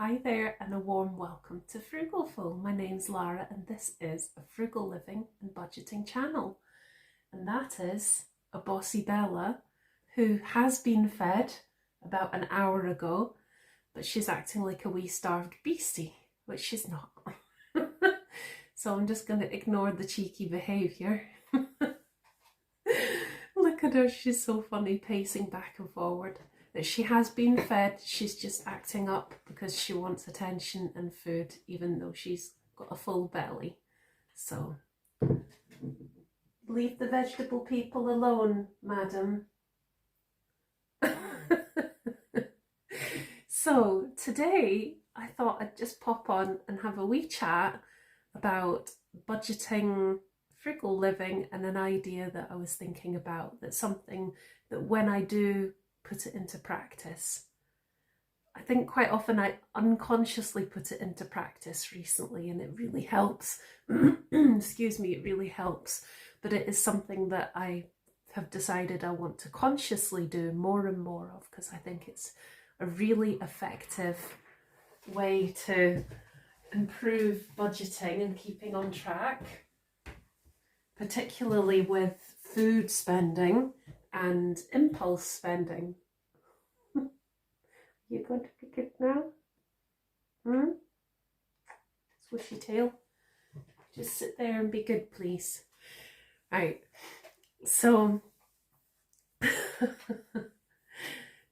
Hi there and a warm welcome to Frugalfull. My name's Lara and this is a frugal living and budgeting channel. And that is a bossy Bella who has been fed about an hour ago, but she's acting like a wee starved beastie, which she's not. So I'm just going to ignore the cheeky behaviour. Look at her, she's so funny, pacing back and forward. That she has been fed, she's just acting up because she wants attention and food, even though she's got a full belly. So, leave the vegetable people alone, madam. So, today I thought I'd just pop on and have a wee chat about budgeting, frugal living, and an idea that I was thinking about. That's something that when I do put it into practice, I think quite often I unconsciously put it into practice recently, and it really helps. Excuse me, it really helps. But it is something that I have decided I want to consciously do more and more of, because I think it's a really effective way to improve budgeting and keeping on track, particularly with food spending and impulse spending. You going to be good now? Swishy tail. Just sit there and be good, please. Right. So,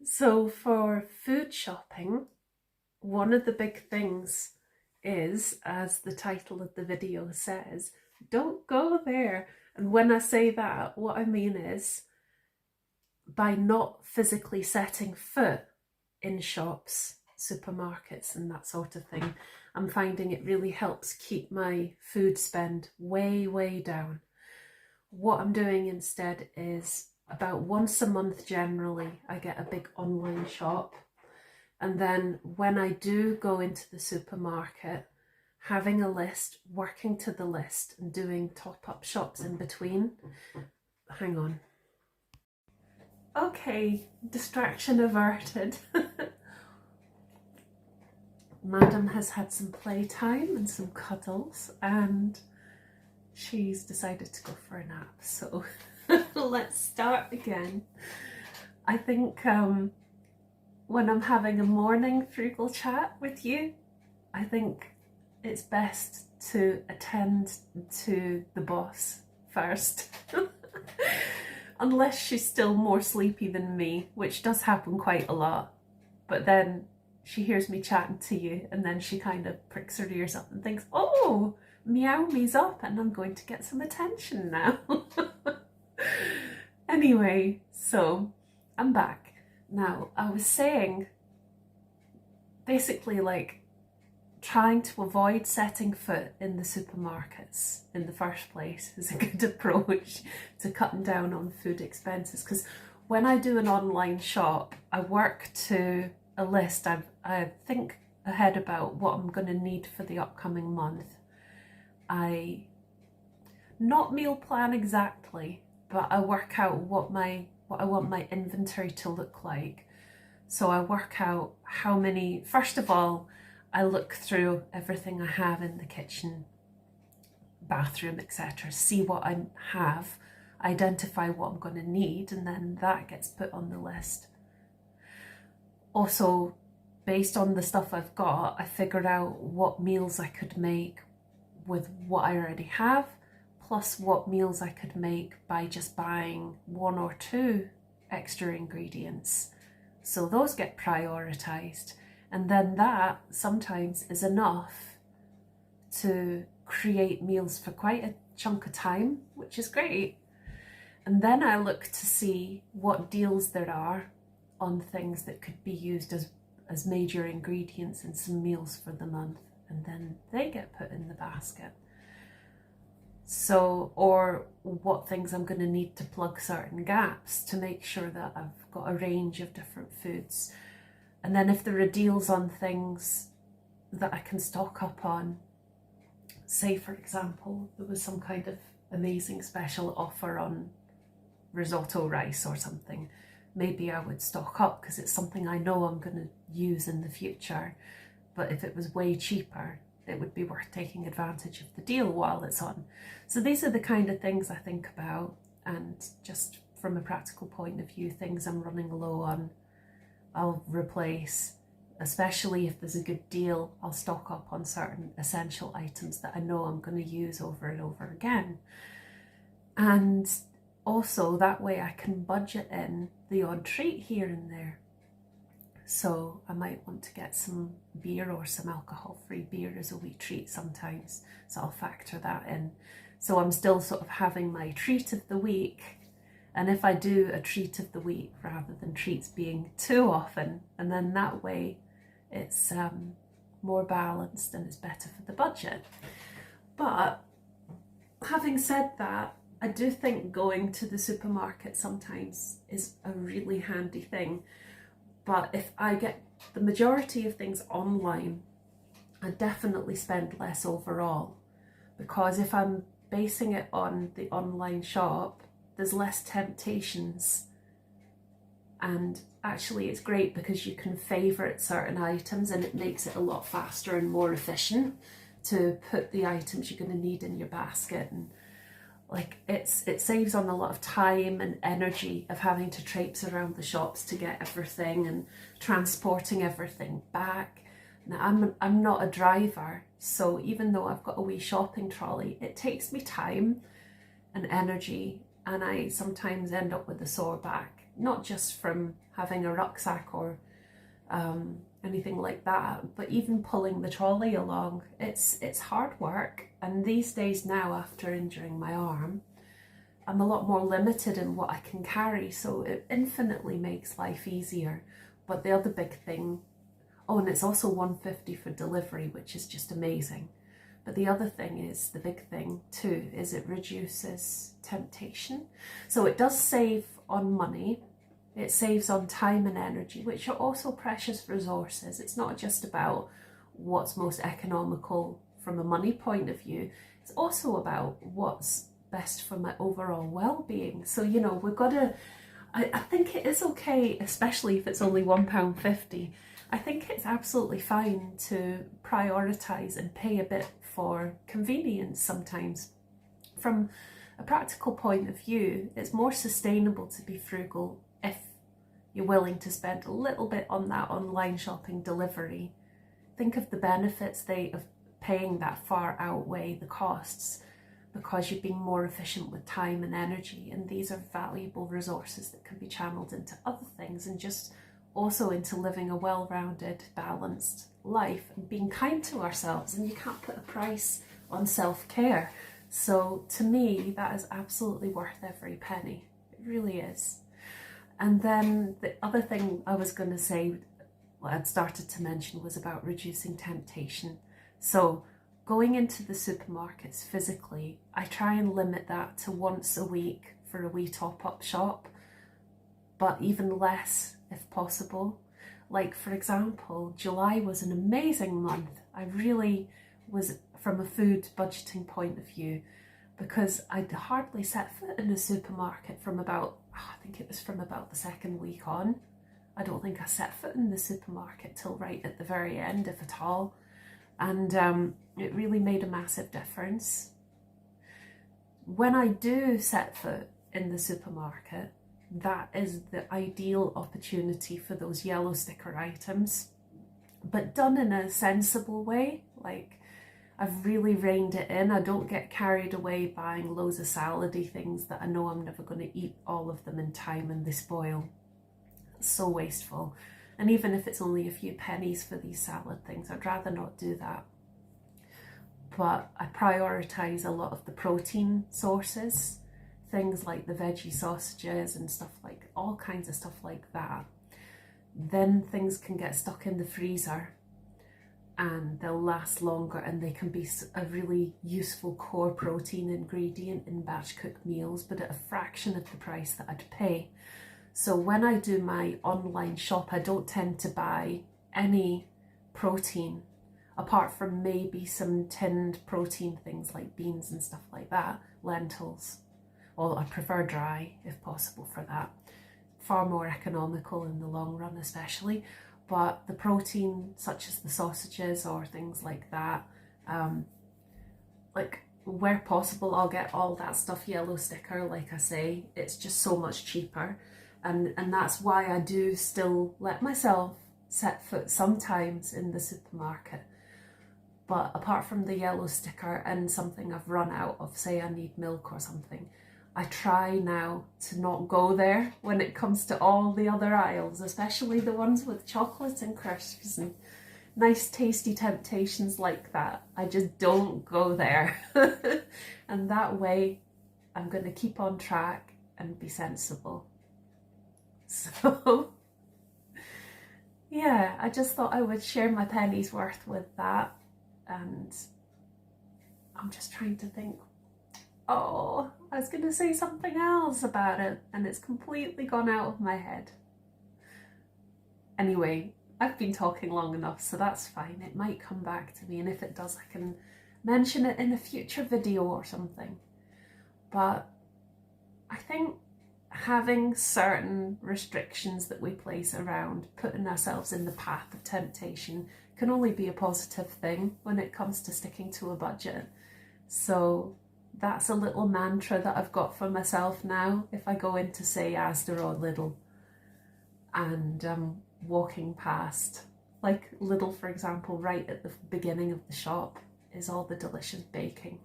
so for food shopping, one of the big things is, as the title of the video says, don't go there. And when I say that, what I mean is, by not physically setting foot in shops, supermarkets and that sort of thing, I'm finding it really helps keep my food spend way, way down. What I'm doing instead is, about once a month generally, I get a big online shop. And then when I do go into the supermarket, having a list, working to the list and doing top-up shops in between. Hang on. Okay, distraction averted. Madam has had some playtime and some cuddles, and she's decided to go for a nap. So let's start again. I think when I'm having a morning frugal chat with you, I think it's best to attend to the boss first. Unless she's still more sleepy than me, which does happen quite a lot. But then she hears me chatting to you and then she kind of pricks her ears up and thinks, oh, meow me's up and I'm going to get some attention now. Anyway, so I'm back. Now, I was saying, basically, like, trying to avoid setting foot in the supermarkets in the first place is a good approach to cutting down on food expenses, because when I do an online shop, I work to a list. I think ahead about what I'm going to need for the upcoming month. I not meal plan exactly, but I work out what I want my inventory to look like. So I work out how many, first of all, I look through everything I have in the kitchen, bathroom, etc. See what I have, identify what I'm going to need, and then that gets put on the list. Also, based on the stuff I've got, I figured out what meals I could make with what I already have, plus what meals I could make by just buying one or two extra ingredients. So those get prioritized. And then that sometimes is enough to create meals for quite a chunk of time, which is great. And then I look to see what deals there are on things that could be used as major ingredients in some meals for the month. And then they get put in the basket. So, or what things I'm going to need to plug certain gaps to make sure that I've got a range of different foods. And then if there are deals on things that I can stock up on, say for example, there was some kind of amazing special offer on risotto rice or something, maybe I would stock up because it's something I know I'm going to use in the future. but if it was way cheaper, it would be worth taking advantage of the deal while it's on. So these are the kind of things I think about, and just from a practical point of view, things I'm running low on, I'll replace. Especially if there's a good deal, I'll stock up on certain essential items that I know I'm going to use over and over again. And also that way I can budget in the odd treat here and there. So I might want to get some beer or some alcohol-free beer as a wee treat sometimes. So I'll factor that in. So I'm still sort of having my treat of the week. And if I do a treat of the week rather than treats being too often, and then that way it's more balanced and it's better for the budget. But having said that, I do think going to the supermarket sometimes is a really handy thing. But if I get the majority of things online, I definitely spend less overall, because if I'm basing it on the online shop, there's less temptations. And actually it's great because you can favourite certain items, and it makes it a lot faster and more efficient to put the items you're going to need in your basket. And like it saves on a lot of time and energy of having to traipse around the shops to get everything and transporting everything back. Now I'm not a driver, so even though I've got a wee shopping trolley, it takes me time and energy, and I sometimes end up with a sore back, not just from having a rucksack or anything like that, but even pulling the trolley along, it's hard work. And these days now, after injuring my arm, I'm a lot more limited in what I can carry, so it infinitely makes life easier. But the other big thing, oh, and it's also $1.50 for delivery, which is just amazing. But the other thing is, the big thing too, is it reduces temptation. So it does save on money. It saves on time and energy, which are also precious resources. It's not just about what's most economical from a money point of view. It's also about what's best for my overall well-being. So, you know, we've got to, I think it is okay, especially if it's only £1.50. I think it's absolutely fine to prioritise and pay a bit for convenience sometimes. From a practical point of view, it's more sustainable to be frugal if you're willing to spend a little bit on that online shopping delivery. Think of the benefits of paying that far outweigh the costs, because you're being more efficient with time and energy, and these are valuable resources that can be channeled into other things, and just also into living a well-rounded, balanced life and being kind to ourselves. And you can't put a price on self-care. So to me, that is absolutely worth every penny. It really is. And then the other thing I was going to say, what I'd started to mention, was about reducing temptation. So going into the supermarkets physically, I try and limit that to once a week for a wee top-up shop, but even less if possible. Like, for example, July was an amazing month. I really was, from a food budgeting point of view, because I'd hardly set foot in a supermarket from about, I think it was from about the second week on. I don't think I set foot in the supermarket till right at the very end, if at all. And it really made a massive difference. When I do set foot in the supermarket, that is the ideal opportunity for those yellow sticker items, but done in a sensible way. Like, I've really reined it in. I don't get carried away buying loads of salady things that I know I'm never going to eat all of them in time and they spoil. It's so wasteful. And even if it's only a few pennies for these salad things, I'd rather not do that. But I prioritise a lot of the protein sources, things like the veggie sausages and stuff, like all kinds of stuff like that. Then things can get stuck in the freezer and they'll last longer, and they can be a really useful core protein ingredient in batch cooked meals, but at a fraction of the price that I'd pay. So when I do my online shop, I don't tend to buy any protein, apart from maybe some tinned protein things like beans and stuff like that, lentils. Well, I prefer dry if possible for that. Far more economical in the long run especially. but the protein, such as the sausages or things like that, like where possible, I'll get all that stuff yellow sticker. Like I say, it's just so much cheaper, and that's why I do still let myself set foot sometimes in the supermarket. But apart from the yellow sticker and something I've run out of, say I need milk or something, I try now to not go there when it comes to all the other aisles, especially the ones with chocolate and crisps and nice tasty temptations like that. I just don't go there. And that way I'm going to keep on track and be sensible. So yeah, I just thought I would share my penny's worth with that. And I'm just trying to think, oh, I was going to say something else about it and it's completely gone out of my head. Anyway, I've been talking long enough, so that's fine. It might come back to me, and if it does, I can mention it in a future video or something. But I think having certain restrictions that we place around putting ourselves in the path of temptation can only be a positive thing when it comes to sticking to a budget. So that's a little mantra that I've got for myself now. If I go into, say, Asda or Lidl, and walking past, like Lidl for example, right at the beginning of the shop is all the delicious baking.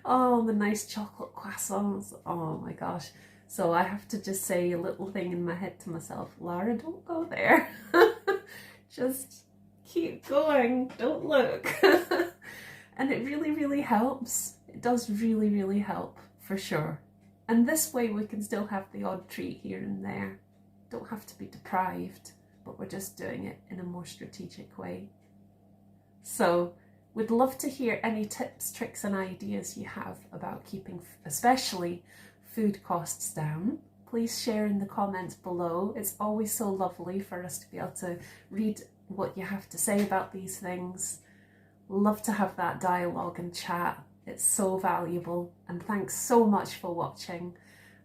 Oh, the nice chocolate croissants, oh my gosh. So I have to just say a little thing in my head to myself, Lara, don't go there. Just keep going, don't look. And it really, really helps. It does really, really help, for sure. And this way we can still have the odd treat here and there. Don't have to be deprived, but we're just doing it in a more strategic way. So we'd love to hear any tips, tricks and ideas you have about keeping especially food costs down. Please share in the comments below. It's always so lovely for us to be able to read what you have to say about these things. Love to have that dialogue and chat. It's so valuable, and thanks so much for watching.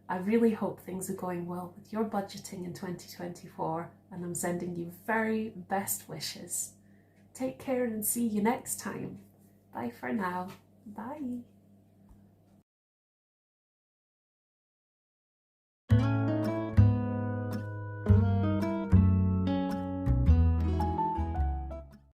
I really hope things are going well with your budgeting in 2024, and I'm sending you very best wishes. Take care and see you next time. Bye for now. Bye.